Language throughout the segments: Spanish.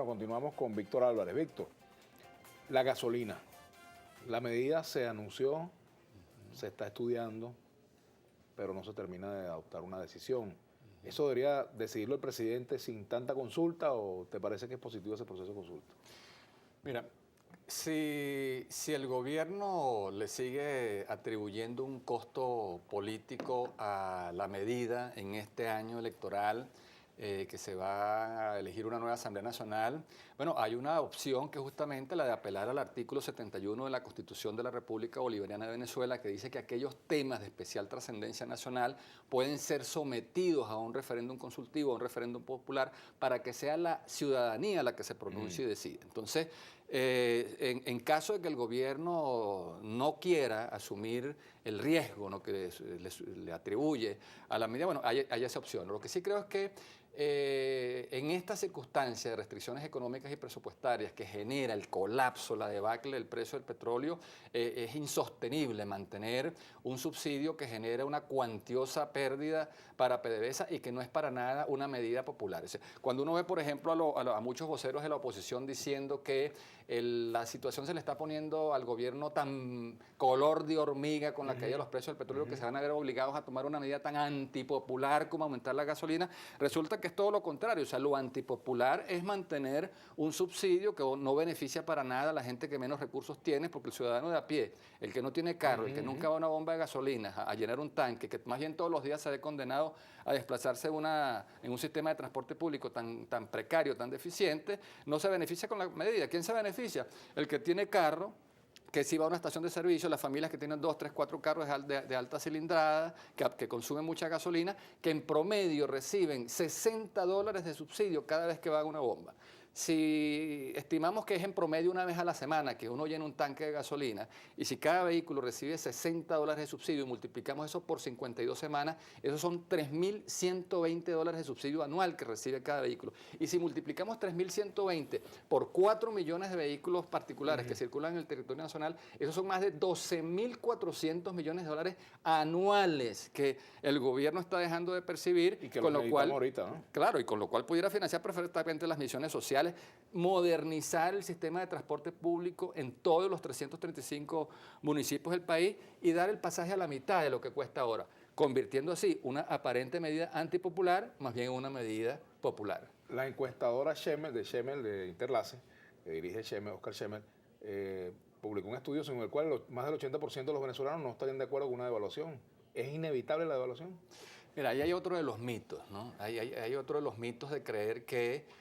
Bueno, continuamos con Víctor Álvarez. Víctor, la gasolina. La medida se anunció, se está estudiando, pero no se termina de adoptar una decisión. ¿Eso debería decidirlo el presidente sin tanta consulta o te parece que es positivo ese proceso de consulta? Mira, si el gobierno le sigue atribuyendo un costo político a la medida en este año electoral, que se va a elegir una nueva Asamblea Nacional, bueno, hay una opción que es justamente la de apelar al artículo 71 de la Constitución de la República Bolivariana de Venezuela, que dice que aquellos temas de especial trascendencia nacional pueden ser sometidos a un referéndum consultivo, a un referéndum popular, para que sea la ciudadanía la que se pronuncie y decida. Entonces, en caso de que el gobierno no quiera asumir el riesgo, ¿no?, que le atribuye a la medida, bueno, hay esa opción. Lo que sí creo es que en esta circunstancia de restricciones económicas y presupuestarias que genera el colapso, la debacle del precio del petróleo, es insostenible mantener un subsidio que genera una cuantiosa pérdida para PDVSA y que no es para nada una medida popular. Es decir, cuando uno ve, por ejemplo, a muchos voceros de la oposición diciendo que la situación se le está poniendo al gobierno tan color de hormiga con la caída de los precios del petróleo que se van a ver obligados a tomar una medida tan antipopular como aumentar la gasolina, resulta que es todo lo contrario. O sea, lo antipopular es mantener un subsidio que no beneficia para nada a la gente que menos recursos tiene, porque el ciudadano de a pie, el que no tiene carro, el que nunca va a una bomba de gasolina a llenar un tanque, que más bien todos los días se ve condenado a desplazarse en un sistema de transporte público tan precario, tan deficiente, no se beneficia con la medida. ¿Quién se beneficia? El que tiene carro, que si va a una estación de servicio, las familias que tienen 2, 3, 4 carros de alta cilindrada, que consumen mucha gasolina, que en promedio reciben $60 de subsidio cada vez que van a una bomba. Si estimamos que es en promedio una vez a la semana que uno llena un tanque de gasolina, y si cada vehículo recibe $60 de subsidio y multiplicamos eso por 52 semanas, esos son $3.120 de subsidio anual que recibe cada vehículo. Y si multiplicamos 3.120 por 4 millones de vehículos particulares que circulan en el territorio nacional, esos son más de $12.400 millones anuales que el gobierno está dejando de percibir, Y que con lo lo cual, ahorita, ¿no? claro, y con lo cual pudiera financiar perfectamente las misiones sociales, modernizar el sistema de transporte público en todos los 335 municipios del país y dar el pasaje a la mitad de lo que cuesta ahora, convirtiendo así una aparente medida antipopular más bien en una medida popular. La encuestadora Schemel, de Interlace, que dirige Oscar Schemel, publicó un estudio según el cual más del 80% de los venezolanos no estarían de acuerdo con una devaluación. ¿Es inevitable la devaluación? Mira, ahí hay otro de los mitos, ¿no? Hay otro de los mitos de creer que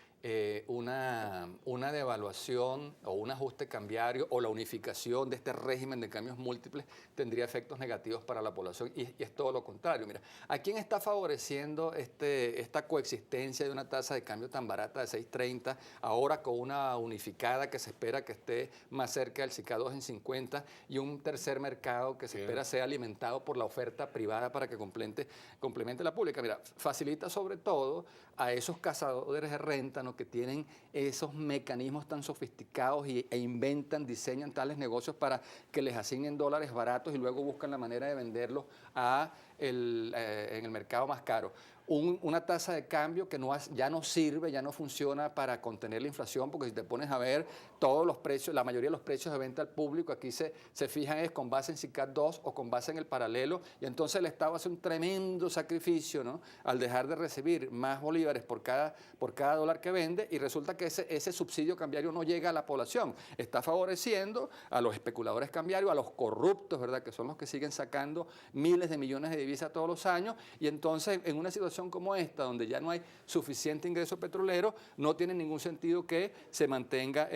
una devaluación o un ajuste cambiario o la unificación de este régimen de cambios múltiples tendría efectos negativos para la población y es todo lo contrario. Mira, ¿a quién está favoreciendo esta coexistencia de una tasa de cambio tan barata de 6.30 ahora con una unificada que se espera que esté más cerca del SICA 2 en 50 y un tercer mercado que se espera sea alimentado por la oferta privada para que complemente la pública? Mira, facilita sobre todo a esos cazadores de renta, ¿no?, que tienen esos mecanismos tan sofisticados e inventan, diseñan tales negocios para que les asignen dólares baratos y luego buscan la manera de venderlos en el mercado más caro. Una tasa de cambio que ya no sirve, ya no funciona para contener la inflación, porque si te pones a ver todos los precios, la mayoría de los precios de venta al público aquí se fijan es con base en SICAD 2 o con base en el paralelo, y entonces el Estado hace un tremendo sacrificio, ¿no?, al dejar de recibir más bolívares por cada dólar que vende, y resulta que ese subsidio cambiario no llega a la población. Está favoreciendo a los especuladores cambiarios, a los corruptos, ¿verdad?, que son los que siguen sacando miles de millones de divisas todos los años, y entonces en una situación como esta, donde ya no hay suficiente ingreso petrolero, no tiene ningún sentido que se mantenga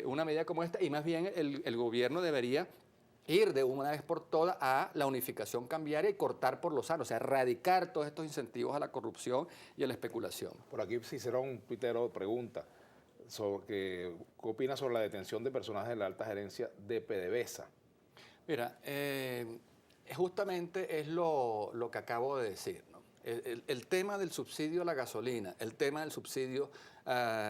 una medida como esta, y más bien el gobierno debería ir de una vez por todas a la unificación cambiaria y cortar por lo sano, o sea, erradicar todos estos incentivos a la corrupción y a la especulación. Por aquí Cicerón Pitero pregunta ¿qué opina sobre la detención de personajes de la alta gerencia de PDVSA? Mira, justamente es lo que acabo de decir, ¿no? El tema del subsidio a la gasolina, el tema del subsidio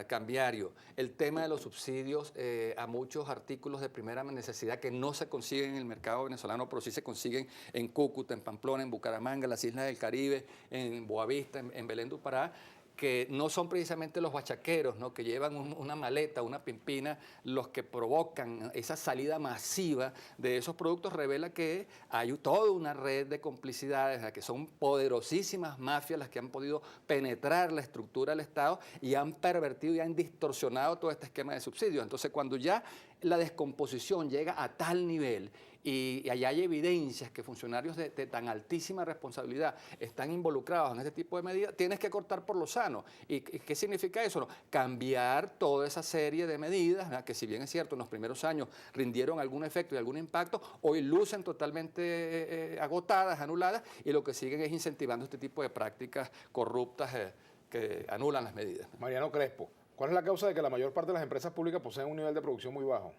cambiario, el tema de los subsidios a muchos artículos de primera necesidad que no se consiguen en el mercado venezolano, pero sí se consiguen en Cúcuta, en Pamplona, en Bucaramanga, en las islas del Caribe, en Boavista, en Belén do Pará. que no son precisamente los bachaqueros, ¿no?, que llevan una maleta, una pimpina, los que provocan esa salida masiva de esos productos, revela que hay toda una red de complicidades, que son poderosísimas mafias las que han podido penetrar la estructura del Estado y han pervertido y han distorsionado todo este esquema de subsidios. Entonces, cuando ya la descomposición llega a tal nivel y allá hay evidencias que funcionarios de tan altísima responsabilidad están involucrados en este tipo de medidas, tienes que cortar por lo sano. ¿Y qué significa eso? No, cambiar toda esa serie de medidas, ¿verdad?, que si bien es cierto, en los primeros años rindieron algún efecto y algún impacto, hoy lucen totalmente agotadas, anuladas, y lo que siguen es incentivando este tipo de prácticas corruptas que anulan las medidas. Mariano Crespo, ¿cuál es la causa de que la mayor parte de las empresas públicas poseen un nivel de producción muy bajo?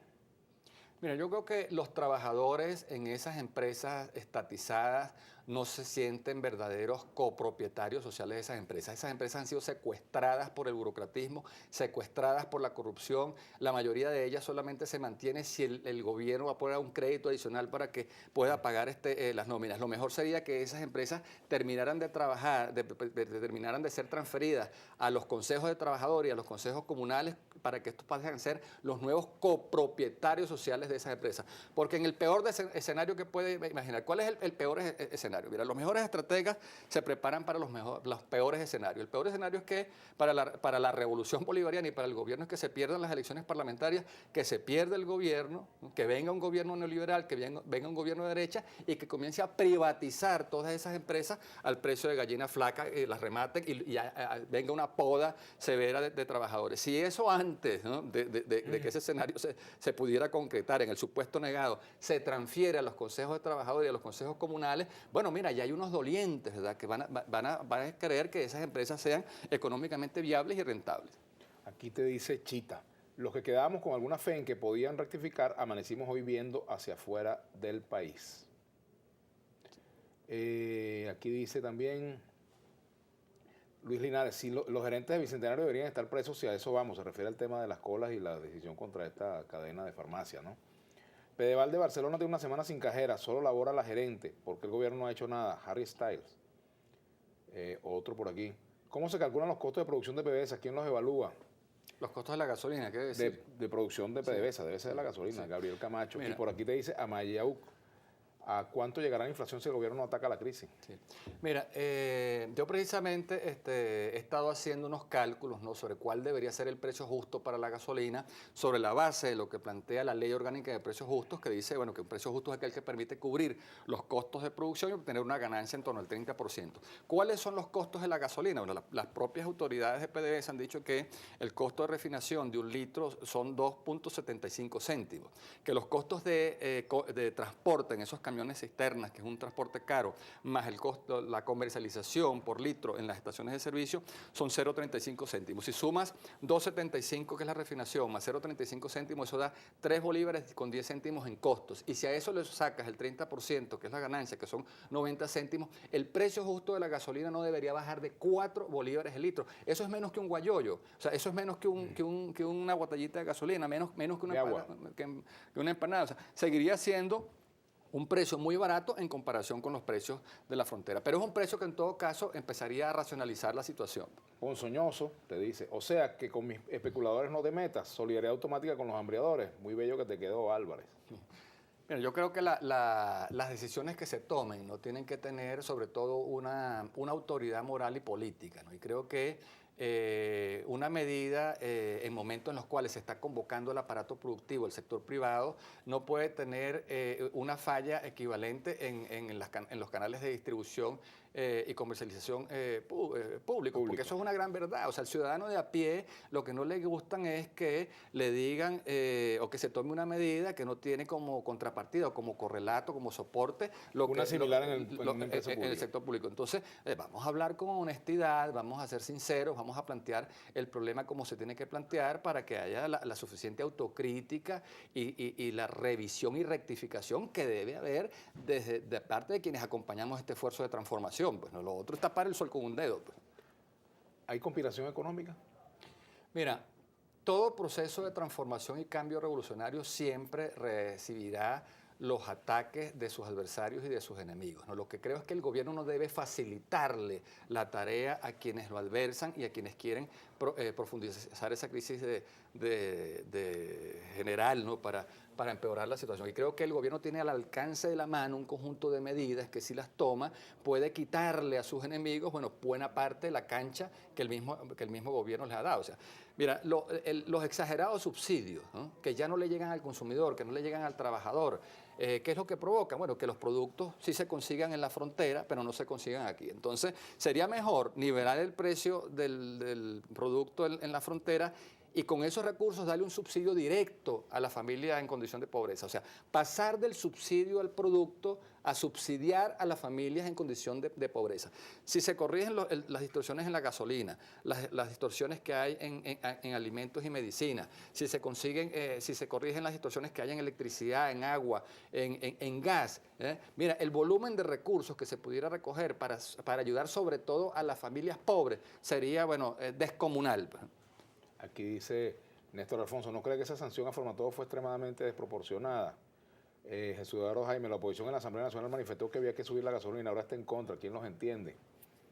Mira, yo creo que los trabajadores en esas empresas estatizadas no se sienten verdaderos copropietarios sociales de esas empresas. Esas empresas han sido secuestradas por el burocratismo, secuestradas por la corrupción. La mayoría de ellas solamente se mantiene si el gobierno va a poner un crédito adicional para que pueda pagar las nóminas. Lo mejor sería que esas empresas terminaran de trabajar, terminaran de ser transferidas a los consejos de trabajadores y a los consejos comunales para que estos pasen a ser los nuevos copropietarios sociales de esas empresas. Porque en el peor escenario que puede imaginar, ¿cuál es el peor escenario? Mira, los mejores estrategas se preparan para los peores escenarios. El peor escenario es que para la revolución bolivariana y para el gobierno es que se pierdan las elecciones parlamentarias, que se pierda el gobierno, que venga un gobierno neoliberal, que venga un gobierno de derecha y que comience a privatizar todas esas empresas al precio de gallina flaca, las rematen y venga una poda severa de trabajadores. Si eso antes, ¿no?, de que ese escenario se pudiera concretar en el supuesto negado, se transfiere a los consejos de trabajadores y a los consejos comunales, bueno, mira, ya hay unos dolientes, ¿verdad?, que van a querer que esas empresas sean económicamente viables y rentables. Aquí te dice Chita, los que quedábamos con alguna fe en que podían rectificar, amanecimos hoy viendo hacia afuera del país. Aquí dice también Luis Linares, si los gerentes de Bicentenario deberían estar presos, si a eso vamos, se refiere al tema de las colas y la decisión contra esta cadena de farmacia, ¿no? Pedeval de Barcelona tiene una semana sin cajera, solo labora la gerente, porque el gobierno no ha hecho nada. Harry Styles. Otro por aquí. ¿Cómo se calculan los costos de producción de PDVSA? ¿Quién los evalúa? Los costos de la gasolina, ¿qué decir? De producción de PDVSA, debe ser de la gasolina, sí. Gabriel Camacho. Mira. Y por aquí te dice Amayauc. ¿A cuánto llegará la inflación si el gobierno no ataca la crisis? Sí. Mira, yo precisamente he estado haciendo unos cálculos, ¿no?, sobre cuál debería ser el precio justo para la gasolina, sobre la base de lo que plantea la Ley Orgánica de Precios Justos, que dice, bueno, que un precio justo es aquel que permite cubrir los costos de producción y obtener una ganancia en torno al 30%. ¿Cuáles son los costos de la gasolina? Bueno, las propias autoridades de PDVSA han dicho que el costo de refinación de un litro son 2.75 céntimos, que los costos de transporte en esos camiones cisternas, que es un transporte caro, más el costo, la comercialización por litro en las estaciones de servicio, son 0.35 céntimos. Si sumas 2.75, que es la refinación, más 0.35 céntimos, eso da 3 bolívares con 10 céntimos en costos. Y si a eso le sacas el 30%, que es la ganancia, que son 90 céntimos, el precio justo de la gasolina no debería bajar de 4 bolívares el litro. Eso es menos que un guayoyo, o sea, eso es menos que una botellita de gasolina, menos que una empanada. O sea, seguiría siendo un precio muy barato en comparación con los precios de la frontera. Pero es un precio que en todo caso empezaría a racionalizar la situación. Ponzoñoso te dice, o sea que con mis especuladores no te metas, solidaridad automática con los hambriadores. Muy bello que te quedó, Álvarez. Mira, yo creo que las decisiones que se tomen no tienen que tener sobre todo una autoridad moral y política, ¿no? Y creo que una medida en momentos en los cuales se está convocando el aparato productivo, el sector privado, no puede tener una falla equivalente en los canales de distribución y comercialización público, porque eso es una gran verdad. O sea, el ciudadano de a pie lo que no le gustan es que le digan o que se tome una medida que no tiene como contrapartida o como correlato, como soporte una similar en el sector público. Entonces, vamos a hablar con honestidad, vamos a ser sinceros, vamos a plantear el problema como se tiene que plantear para que haya la suficiente autocrítica y la revisión y rectificación que debe haber de parte de quienes acompañamos este esfuerzo de transformación. Pues no, lo otro es tapar el sol con un dedo. Pues. ¿Hay conspiración económica? Mira, todo proceso de transformación y cambio revolucionario siempre recibirá los ataques de sus adversarios y de sus enemigos, ¿no? Lo que creo es que el gobierno no debe facilitarle la tarea a quienes lo adversan y a quienes quieren profundizar esa crisis de general, ¿no? para empeorar la situación. Y creo que el gobierno tiene al alcance de la mano un conjunto de medidas que si las toma puede quitarle a sus enemigos, bueno, buena parte de la cancha que el mismo gobierno les ha dado. O sea, mira, los exagerados subsidios, ¿no? Que ya no le llegan al consumidor, que no le llegan al trabajador, ¿qué es lo que provoca? Bueno, que los productos sí se consigan en la frontera, pero no se consigan aquí. Entonces, sería mejor nivelar el precio del producto en la frontera y con esos recursos darle un subsidio directo a la familia en condición de pobreza. O sea, pasar del subsidio al producto a subsidiar a las familias en condición de pobreza. Si se corrigen las distorsiones en la gasolina, las distorsiones que hay en alimentos y medicinas, si se corrigen las distorsiones que hay en electricidad, en agua, en gas, mira, el volumen de recursos que se pudiera recoger para ayudar sobre todo a las familias pobres sería, bueno, descomunal. Aquí dice Néstor Alfonso, ¿no cree que esa sanción a Formatodo fue extremadamente desproporcionada? Jesús Eduardo Jaime, la oposición en la Asamblea Nacional manifestó que había que subir la gasolina, ahora está en contra, ¿quién los entiende?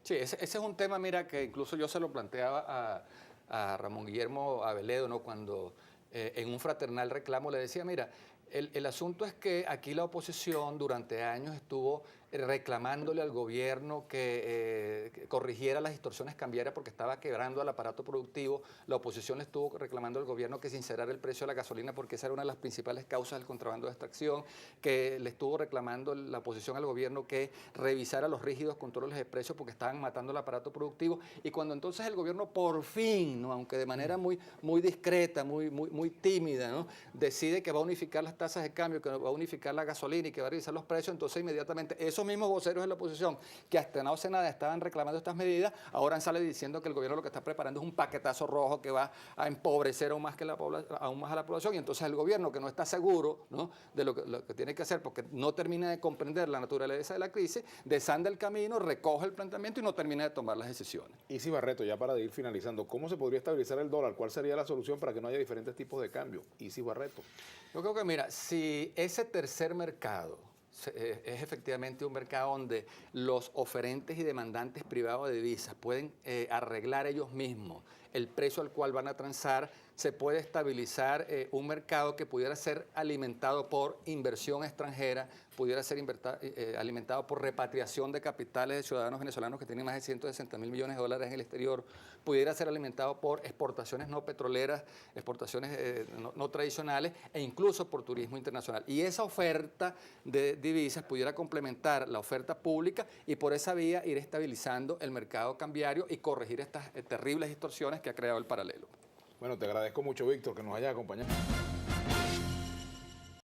Sí, ese es un tema, mira, que incluso yo se lo planteaba a Ramón Guillermo Aveledo, ¿no? Cuando en un fraternal reclamo le decía, mira, el asunto es que aquí la oposición durante años estuvo reclamándole al gobierno que corrigiera las distorsiones cambiarias porque estaba quebrando al aparato productivo. La oposición le estuvo reclamando al gobierno que sincerara el precio de la gasolina porque esa era una de las principales causas del contrabando de extracción, que le estuvo reclamando la oposición al gobierno que revisara los rígidos controles de precios porque estaban matando el aparato productivo. Y cuando entonces el gobierno por fin, ¿no? Aunque de manera muy discreta, muy tímida, ¿no? Decide que va a unificar las tasas de cambio, que va a unificar la gasolina y que va a revisar los precios, entonces inmediatamente esos mismos voceros de la oposición que hasta no hace nada estaban reclamando estas medidas, ahora sale diciendo que el gobierno lo que está preparando es un paquetazo rojo que va a empobrecer aún más a la población, y entonces el gobierno que no está seguro, ¿no? de lo que tiene que hacer porque no termina de comprender la naturaleza de la crisis, desanda el camino, recoge el planteamiento y no termina de tomar las decisiones. Isis Barreto, ya para ir finalizando, ¿cómo se podría estabilizar el dólar? ¿Cuál sería la solución para que no haya diferentes tipos de cambio? Isis Barreto. Yo creo que, mira, si ese tercer mercado es efectivamente un mercado donde los oferentes y demandantes privados de divisas pueden arreglar ellos mismos el precio al cual van a transar, se puede estabilizar un mercado que pudiera ser alimentado por inversión extranjera, pudiera ser alimentado por repatriación de capitales de ciudadanos venezolanos que tienen más de 160.000 millones de dólares en el exterior, pudiera ser alimentado por exportaciones no petroleras, exportaciones no tradicionales e incluso por turismo internacional. Y esa oferta de divisas pudiera complementar la oferta pública y por esa vía ir estabilizando el mercado cambiario y corregir estas terribles distorsiones que ha creado el paralelo. Bueno, te agradezco mucho, Víctor, que nos hayas acompañado.